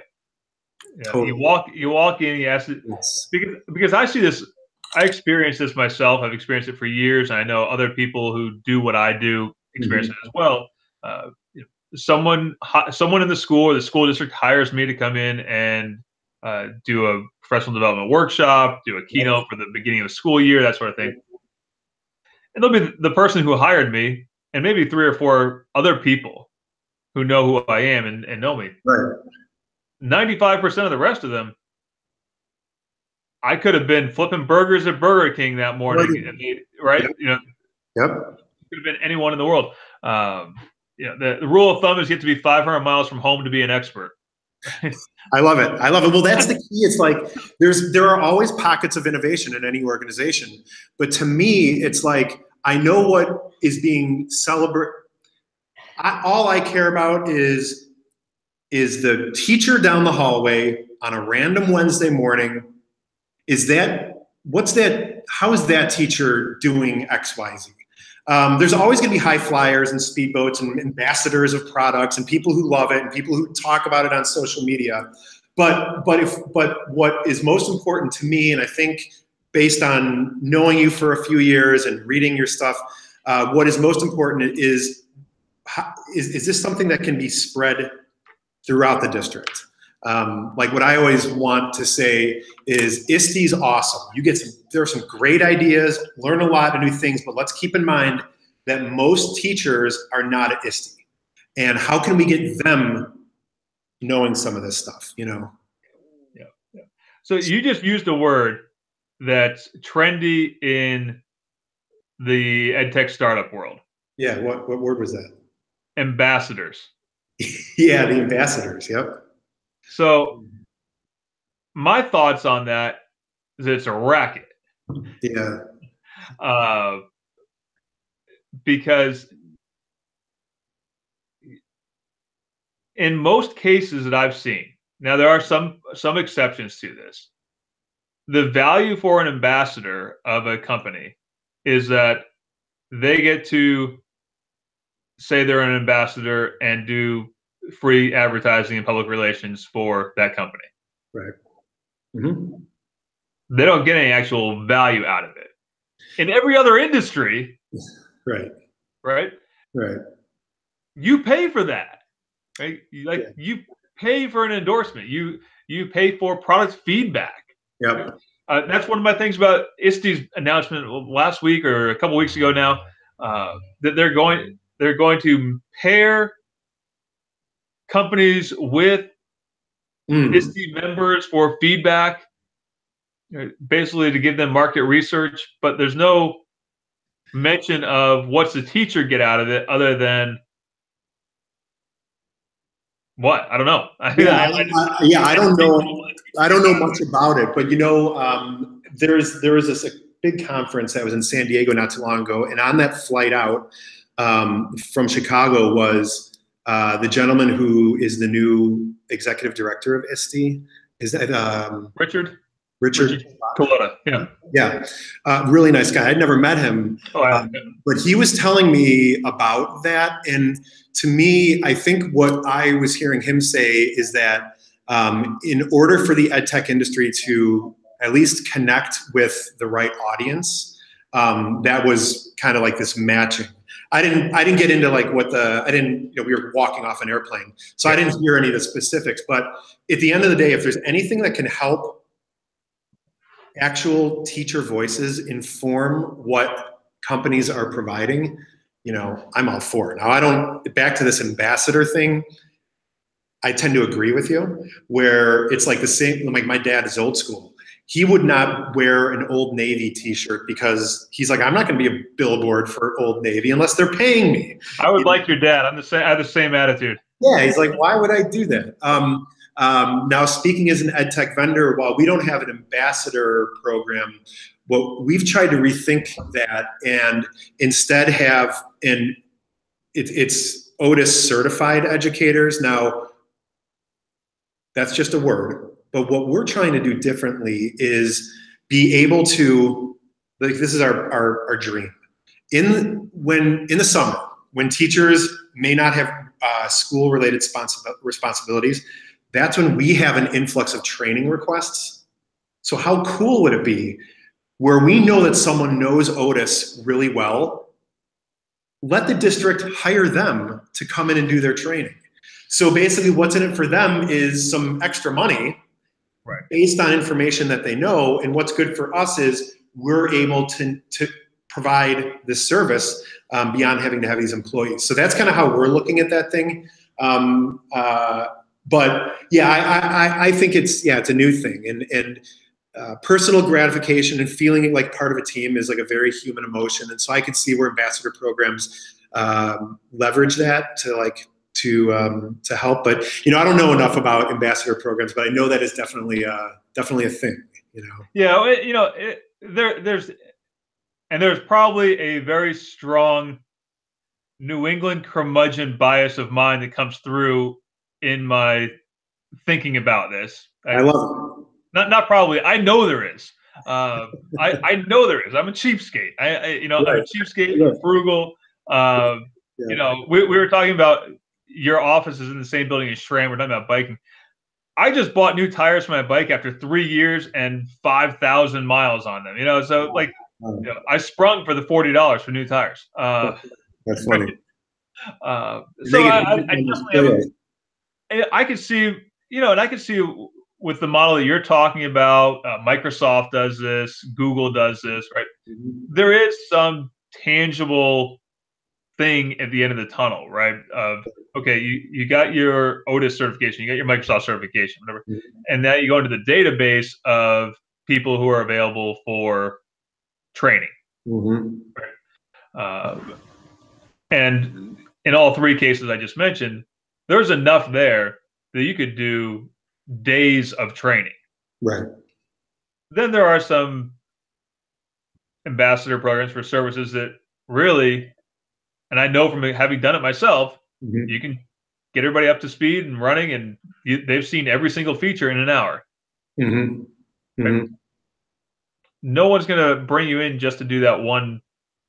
You know, totally. You walk in, you ask it, yes. because I see this, I experience this myself. I've experienced it for years. And I know other people who do what I do experience it as well. You know, someone in the school or the school district hires me to come in and do a professional development workshop, do a keynote for the beginning of the school year, that sort of thing. And they'll be the person who hired me and maybe 3 or 4 other people who know who I am and know me. Right. 95% of the rest of them, I could have been flipping burgers at Burger King that morning, right? Yep. You know, yep. Could have been anyone in the world. You know, the rule of thumb is you have to be 500 miles from home to be an expert. I love it. I love it. Well, that's the key. It's like there are always pockets of innovation in any organization, but to me, it's like I know what is being celebrated. All I care about is the teacher down the hallway on a random Wednesday morning. How is that teacher doing X, Y, Z? There's always going to be high flyers and speedboats and ambassadors of products and people who love it and people who talk about it on social media. But what is most important to me, and I think based on knowing you for a few years and reading your stuff, what is most important is this something that can be spread throughout the district? Like what I always want to say is STIS awesome. There are some great ideas, learn a lot of new things, but let's keep in mind that most teachers are not at STI. And how can we get them knowing some of this stuff, you know? Yeah. So you just used a word that's trendy in the EdTech startup world. Yeah, what word was that? Ambassadors. Yeah, the ambassadors, yep. So my thoughts on that is that it's a racket. Yeah. Because in most cases that I've seen, now there are some exceptions to this, the value for an ambassador of a company is that they get to say they're an ambassador and do free advertising and public relations for that company. Right. Mm-hmm. They don't get any actual value out of it. In every other industry, right, you pay for that, right? You pay for an endorsement. You pay for product feedback. Yep. That's one of my things about STI's announcement last week or a couple weeks ago now, that they're going to pair companies with STI members for feedback, basically to give them market research, but there's no mention of what's the teacher get out of it other than what? I don't know. I don't know. I don't know much about it, but you know, there was this big conference that was in San Diego not too long ago, and on that flight out from Chicago was the gentleman who is the new executive director of STI. Is that Richard Coletta? Yeah. Yeah. Really nice guy. I'd never met him. But he was telling me about that. And to me, I think what I was hearing him say is that in order for the ed tech industry to at least connect with the right audience, that was kind of like this matching. I didn't get into like we were walking off an airplane, so I didn't hear any of the specifics. But at the end of the day, if there's anything that can help actual teacher voices inform what companies are providing, I'm all for it. Now, back to this ambassador thing, I tend to agree with you, where it's like the same, like my dad is old school. He would not wear an Old Navy t-shirt because he's like, I'm not going to be a billboard for Old Navy unless they're paying me. I would like your dad. I have the same attitude. Yeah, he's like, why would I do that? Now, speaking as an ed tech vendor, while we don't have an ambassador program, what we've tried to rethink that and instead have it's Otus certified educators. Now, that's just a word. But what we're trying to do differently is be able to, like, this is our dream. In the summer, when teachers may not have school-related responsibilities, that's when we have an influx of training requests. So how cool would it be where we know that someone knows Otus really well, let the district hire them to come in and do their training. So basically what's in it for them is some extra money, right, based on information that they know. And what's good for us is we're able to provide this service beyond having to have these employees. So that's kind of how we're looking at that thing. But yeah, I think it's a new thing. And personal gratification and feeling like part of a team is like a very human emotion. And so I could see where ambassador programs leverage that to help. But I don't know enough about ambassador programs, but I know that is definitely a thing. Yeah, there's probably a very strong New England curmudgeon bias of mine that comes through in my thinking about this. I love it. Not probably. I know there is. I know there is. I'm a cheapskate. I'm a cheapskate. I'm frugal. We were talking about your office is in the same building as Shram. We're talking about biking. I just bought new tires for my bike after 3 years and 5,000 miles on them. So like, I sprung for the $40 for new tires. That's funny. So I definitely I could see, and I could see with the model that you're talking about, Microsoft does this, Google does this, right? Mm-hmm. There is some tangible thing at the end of the tunnel, right? Okay, you got your Otus certification, you got your Microsoft certification, whatever, mm-hmm, and now you go into the database of people who are available for training. Mm-hmm. Right? And in all three cases I just mentioned, there's enough there that you could do days of training. Right. Then there are some ambassador programs for services that really, and I know from having done it myself, mm-hmm, you can get everybody up to speed and running, and they've seen every single feature in an hour. Mm-hmm. Right? Mm-hmm. No one's going to bring you in just to do that one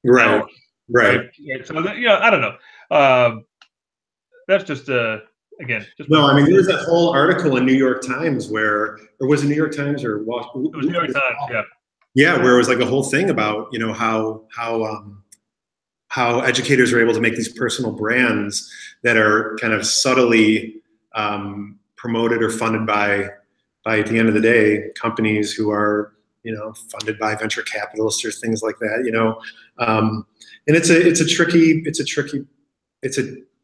hour. Right. So, I don't know. That's just again. No, I mean, there was that whole article in New York Times or was it New York Times or Washington? It was New York Times, yeah. Yeah, where it was like a whole thing about how educators are able to make these personal brands that are kind of subtly promoted or funded by at the end of the day, companies who are funded by venture capitalists or things like that. And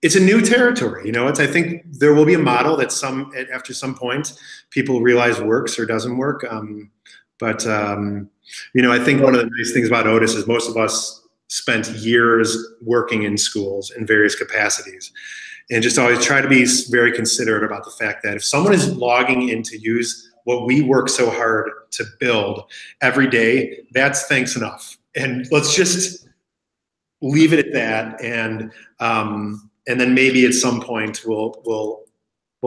it's a new territory. I think there will be a model that after some point people realize works or doesn't work. But I think one of the nice things about Otus is most of us spent years working in schools in various capacities, and just always try to be very considerate about the fact that if someone is logging in to use what we work so hard to build every day, that's thanks enough. And let's just leave it at that. And then maybe at some point we'll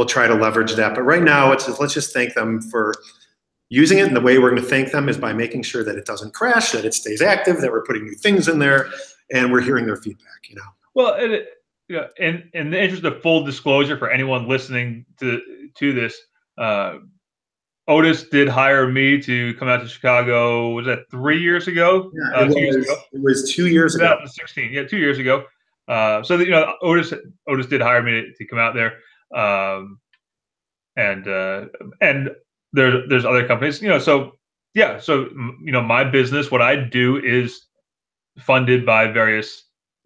try to leverage that. But right now, let's just thank them for using it. And the way we're going to thank them is by making sure that it doesn't crash, that it stays active, that we're putting new things in there, and we're hearing their feedback. Well, in the interest of full disclosure for anyone listening to this, Otus did hire me to come out to Chicago. Was that 3 years ago? Yeah, 2 years ago. It was 2 years ago. 2016. Yeah, 2 years ago. So that, Otus did hire me to come out there, and there's other companies. So yeah. So my business, what I do is funded by various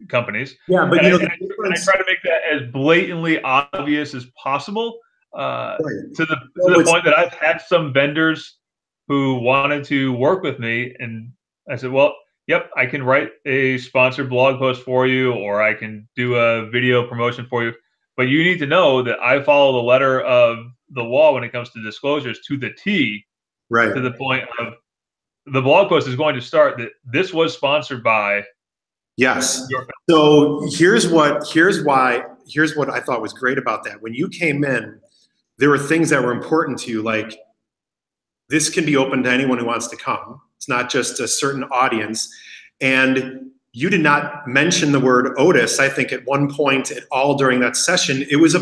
companies. Yeah, but and I try to make that as blatantly obvious as possible. Right. To the point that I've had some vendors who wanted to work with me, and I said, well, yep, I can write a sponsored blog post for you, or I can do a video promotion for you. But you need to know that I follow the letter of the law when it comes to disclosures to the T, right? To the point of the blog post is going to start that this was sponsored by. Yes. So here's what I thought was great about that. When you came in, there were things that were important to you, like this can be open to anyone who wants to come. It's not just a certain audience. And you did not mention the word Otus. I think at one point at all during that session, it was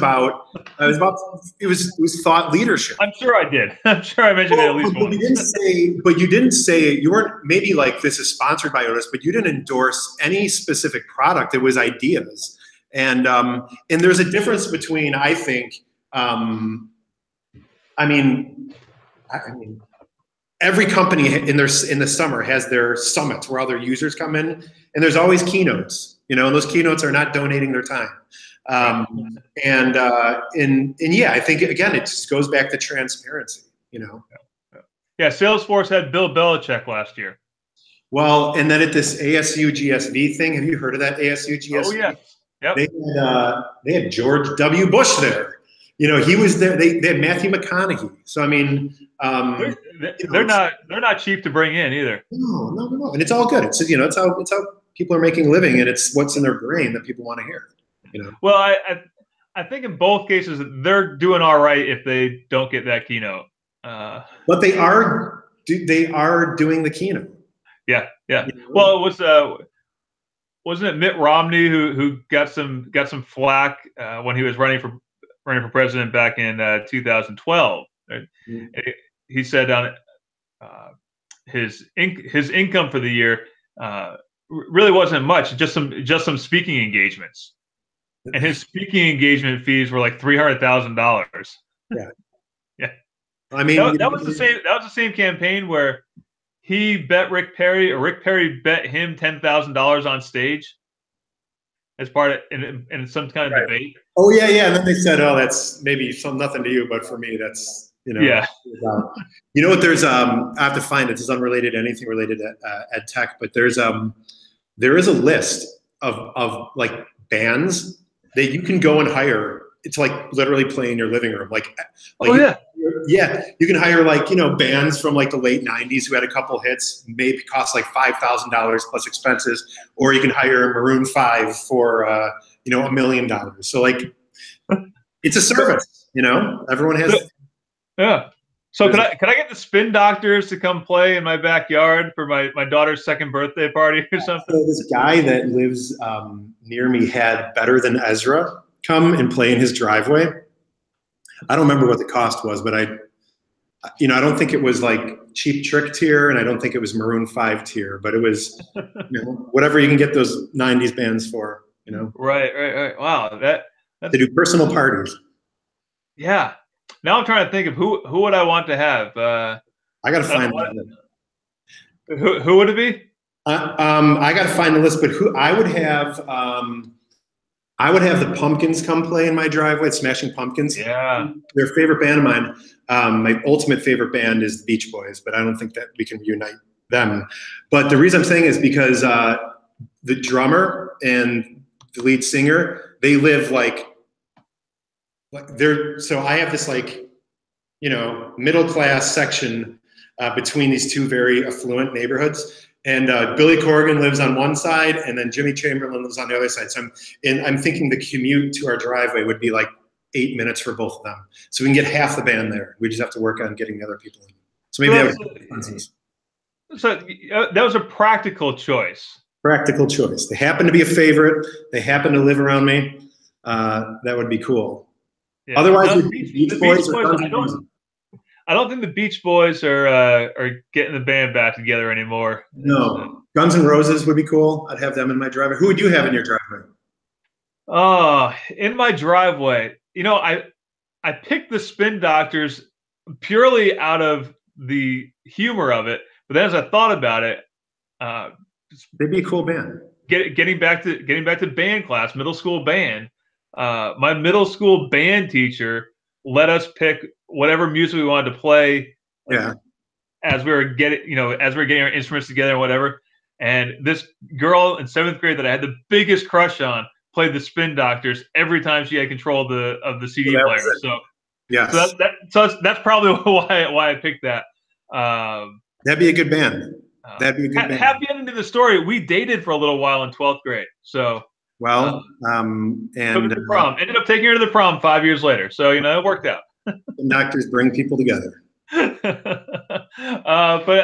thought leadership. I'm sure I did. I'm sure I mentioned it at least once. You didn't say, you weren't maybe like this is sponsored by Otus, but you didn't endorse any specific product. It was ideas. And there's a difference between, I think, every company in the summer has their summits where all their users come in, and there's always keynotes, and those keynotes are not donating their time. And yeah, I think again, it just goes back to transparency, Yeah. Salesforce had Bill Belichick last year. Well, and then at this ASU GSV thing, have you heard of that ASU GSV? Oh yeah. Yep. They had George W. Bush there. He was there. They had Matthew McConaughey. So I mean, they're not cheap to bring in either. No, and it's all good. It's it's how people are making a living, and it's what's in their brain that people want to hear. Well, I think in both cases they're doing all right if they don't get that keynote. But they are doing the keynote. Yeah. Well, it was wasn't it Mitt Romney who got some flack when he was running for president back in 2012. Mm-hmm. He said on his income for the year really wasn't much, just some speaking engagements, and his speaking engagement fees were like $300,000. Yeah. I mean, that was the same campaign where he bet Rick Perry, or Rick Perry bet him $10,000 on stage as part of in some kind of debate. Oh yeah. And then they said, "Oh, that's maybe nothing to you, but for me, that's Yeah. What? There's I have to find it. This is unrelated to anything related to ed tech, but there is a list of like bands that you can go and hire. It's like literally play in your living room. You can hire bands from like the late '90s who had a couple hits, maybe cost like $5,000 plus expenses, or you can hire Maroon 5 for $1 million. So like, it's a service. Everyone has. Yeah. So could I get the Spin Doctors to come play in my backyard for my daughter's second birthday party or something? So this guy that lives near me had Better Than Ezra come and play in his driveway. I don't remember what the cost was, but I don't think it was like Cheap Trick tier, and I don't think it was Maroon 5 tier, but it was whatever you can get those '90s bands for. Right. Wow, that's to do personal parties. Yeah. Now I'm trying to think of who would I want to have. I got to find that. Who would it be? I got to find the list, but who I would have. I would have the Pumpkins come play in my driveway, Smashing Pumpkins. Yeah. They're a favorite band of mine. My ultimate favorite band is the Beach Boys, but I don't think that we can reunite them. But the reason I'm saying is because the drummer and the lead singer, they live like they're, so I have this middle class section between these two very affluent neighborhoods. And Billy Corgan lives on one side, and then Jimmy Chamberlain lives on the other side. So I'm thinking the commute to our driveway would be like 8 minutes for both of them. So we can get half the band there. We just have to work on getting the other people in. So maybe that was a practical choice. Practical choice. They happen to be a favorite. They happen to live around me. That would be cool. Yeah. Otherwise, the Beach Boys, I don't think the Beach Boys are getting the band back together anymore. No, Guns N' Roses would be cool. I'd have them in my driveway. Who would you have in your driveway? Oh, in my driveway, I picked the Spin Doctors purely out of the humor of it, but then as I thought about it, they'd be a cool band. Getting back to band class, middle school band. My middle school band teacher let us pick whatever music we wanted to play. Yeah. As we were getting our instruments together and whatever. And this girl in 7th grade that I had the biggest crush on played the Spin Doctors every time she had control of the CD player. So yes. So that's probably why I picked that. That'd be a good band. That'd be a good band. Happy ending to the story. We dated for a little while in 12th grade. So well, and took the prom. Ended up taking her to the prom 5 years later. So it worked out. Spin Doctors bring people together. But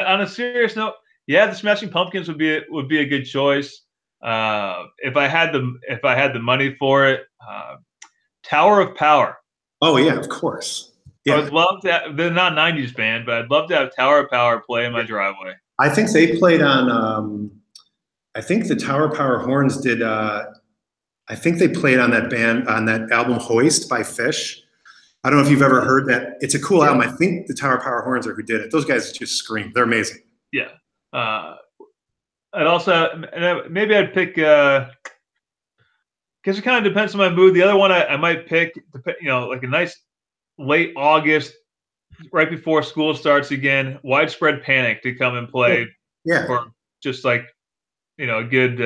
on a serious note, yeah, the Smashing Pumpkins would be a good choice. If I had the money for it, Tower of Power. Oh yeah, of course. Yeah. I would love to have, they're not a 90s band, but I'd love to have Tower of Power play in my driveway. I think they played on I think the Tower of Power Horns did I think they played on that album Hoist by Fish. I don't know if you've ever heard that. It's a cool album. I think the Tower of Power Horns are who did it. Those guys just scream. They're amazing. Yeah. I'd also maybe I'd pick. Because it kind of depends on my mood. The other one I might pick, like a nice late August, right before school starts again. Widespread Panic to come and play. Yeah. For just like a good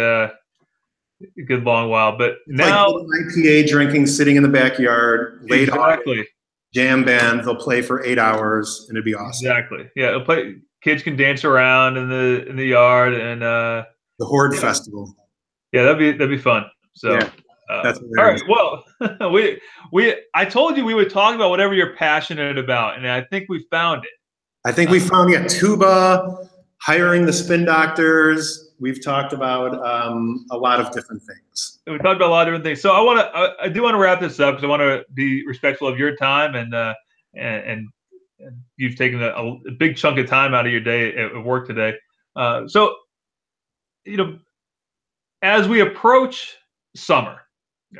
long while. But it's now like IPA drinking, sitting in the backyard, late exactly. Jam band. They'll play for 8 hours, and it'd be awesome. Exactly. Yeah, they'll play. Kids can dance around in the yard and the Horde Festival. Yeah, that'd be fun. So, that's all right. Well, I told you we would talk about whatever you're passionate about, and I think we found it. I think we found Tuba, hiring the Spin Doctors. We've talked about a lot of different things. We talked about a lot of different things. So I do want to wrap this up because I want to be respectful of your time and you've taken a big chunk of time out of your day at work today. So, as we approach summer,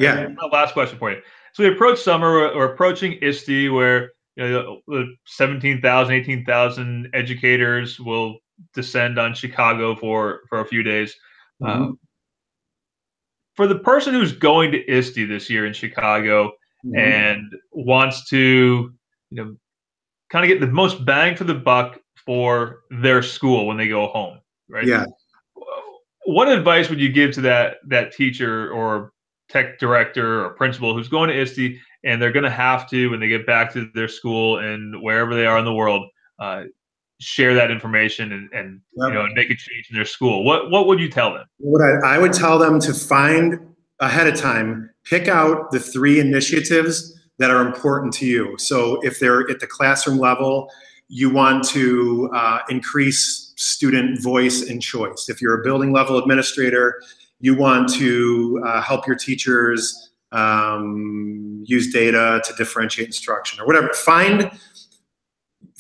yeah. My last question for you. So we approach summer, we're approaching ISTE, where the 17,000, 18,000 educators will descend on Chicago for a few days. Mm-hmm. For the person who's going to ISTE this year in Chicago mm-hmm. and wants to, kind of get the most bang for the buck for their school when they go home, right? Yeah. What advice would you give to that teacher or tech director or principal who's going to ISTE and they're going to have to, when they get back to their school and wherever they are in the world, share that information and and make a change in their school? What would you tell them? What I would tell them to find ahead of time, pick out the 3 initiatives that are important to you. So if they're at the classroom level, you want to increase student voice and choice. If you're a building level administrator, you want to help your teachers use data to differentiate instruction or whatever. Find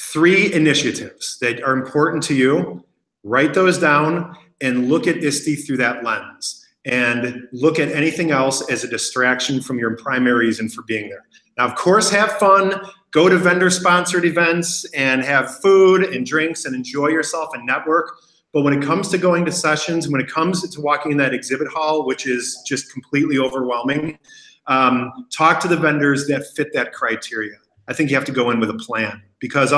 3 initiatives that are important to you, write those down, and look at ISTE through that lens. And look at anything else as a distraction from your primary reason for being there. Now, of course, have fun, go to vendor-sponsored events and have food and drinks and enjoy yourself and network. But when it comes to going to sessions, when it comes to walking in that exhibit hall, which is just completely overwhelming, talk to the vendors that fit that criteria. I think you have to go in with a plan because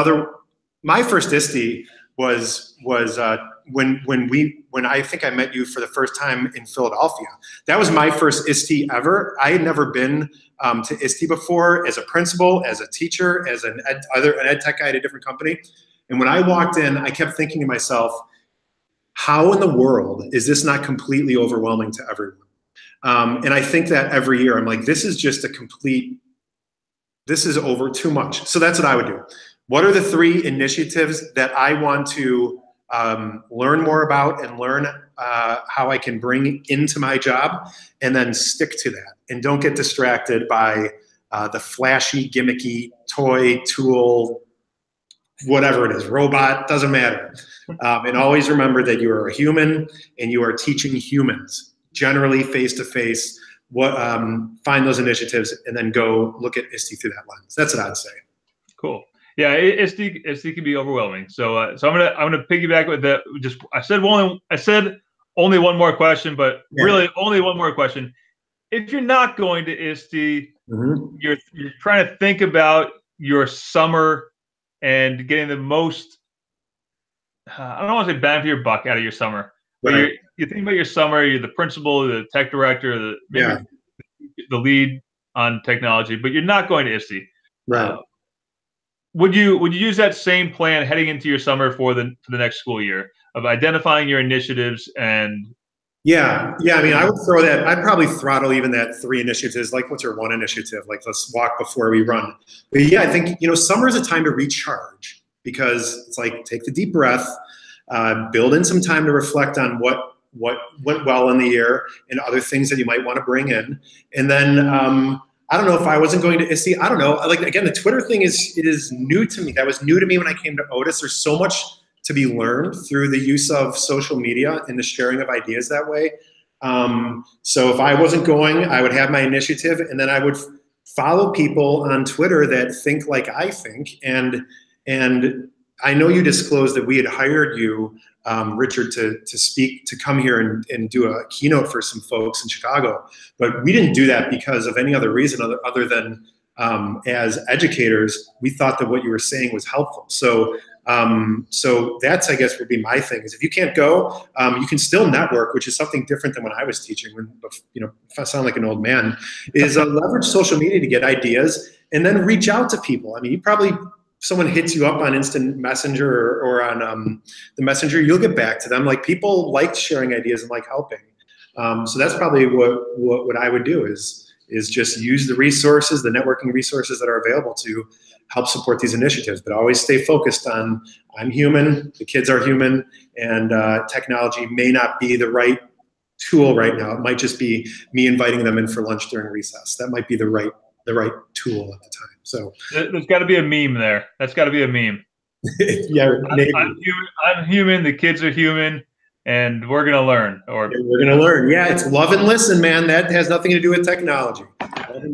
my first ISTE was when I think I met you for the first time in Philadelphia. That was my first ISTE ever. I had never been to ISTE before as a principal, as a teacher, as an ed tech guy at a different company. And when I walked in, I kept thinking to myself, how in the world is this not completely overwhelming to everyone? And I think that every year I'm like, this is just this is over too much. So that's what I would do. What are the 3 initiatives that I want to learn more about and learn how I can bring into my job, and then stick to that. And don't get distracted by the flashy, gimmicky toy, tool, whatever it is, robot, doesn't matter. And always remember that you are a human and you are teaching humans, generally face-to-face. Find those initiatives and then go look at ISTE through that lens. That's what I'd say. Cool. Yeah, ISTE can be overwhelming. So I'm gonna piggyback with that. I said only one more question, but really only one more question. If you're not going to ISTE, you're trying to think about your summer and getting the most. I don't want to say bang for your buck out of your summer, but you think about your summer. You're the principal, the tech director, maybe the lead on technology, but you're not going to ISTE. Right. Would you use that same plan heading into your summer for the next school year of identifying your initiatives and? Yeah. I mean, I would throw that. I'd probably throttle even that 3 initiatives. Like, what's your 1 initiative? Like, let's walk before we run. But yeah, I think summer is a time to recharge because it's like take the deep breath, build in some time to reflect on what went well in the year and other things that you might want to bring in, and then. I don't know if I wasn't going to ISTE. I don't know. Like, again, the Twitter thing is new to me. That was new to me when I came to Otus. There's so much to be learned through the use of social media and the sharing of ideas that way. So if I wasn't going, I would have my initiative, and then I would follow people on Twitter that think like I think. And I know you disclosed that we had hired you, Richard, to come here and do a keynote for some folks in Chicago. But we didn't do that because of any other reason other than as educators, we thought that what you were saying was helpful. So that's, I guess, would be my thing is if you can't go, you can still network, which is something different than when I was teaching. When, if I sound like an old man, is leverage social media to get ideas and then reach out to people. I mean, someone hits you up on instant messenger or on the messenger, you'll get back to them. Like, people like sharing ideas and like helping. So that's probably what I would do is just use the resources, the networking resources that are available to help support these initiatives, but always stay focused on I'm human, the kids are human, and technology may not be the right tool right now. It might just be me inviting them in for lunch during recess. That might be the right tool at the time. So there's got to be a meme there. That's got to be a meme. Yeah, I'm human. The kids are human, and we're gonna learn. We're gonna learn. Yeah, it's love and listen, man. That has nothing to do with technology.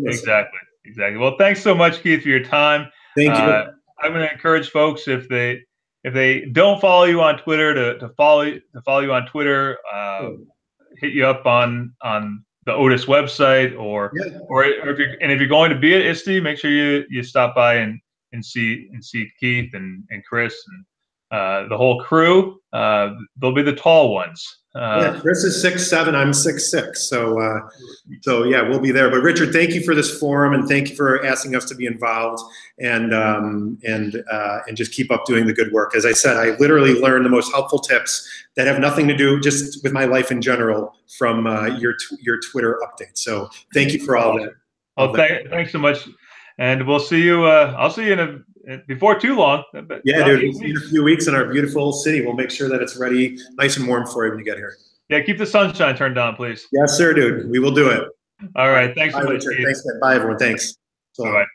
Exactly. Well, thanks so much, Keith, for your time. Thank you. I'm going to encourage folks if they don't follow you on Twitter to follow you on Twitter. Hit you up on the Otus website or if you're going to be at ISTE, make sure you stop by and see Keith and Chris and the whole crew. They'll be the tall ones. Chris is 6'7", I'm 6'6", so yeah, we'll be there. But Richard, thank you for this forum and thank you for asking us to be involved and just keep up doing the good work. As I said, I literally learned the most helpful tips that have nothing to do just with my life in general from your Twitter update. So thank you for all that. Thanks so much, and we'll see you. I'll see you before too long. Yeah, dude. We'll see you in a few weeks in our beautiful city. We'll make sure that it's ready, nice and warm for you when you get here. Yeah, keep the sunshine turned on, please. Yes, sir, dude. We will do it. All right. Thanks so much. Thanks, man. Bye, everyone. Thanks. Bye-bye.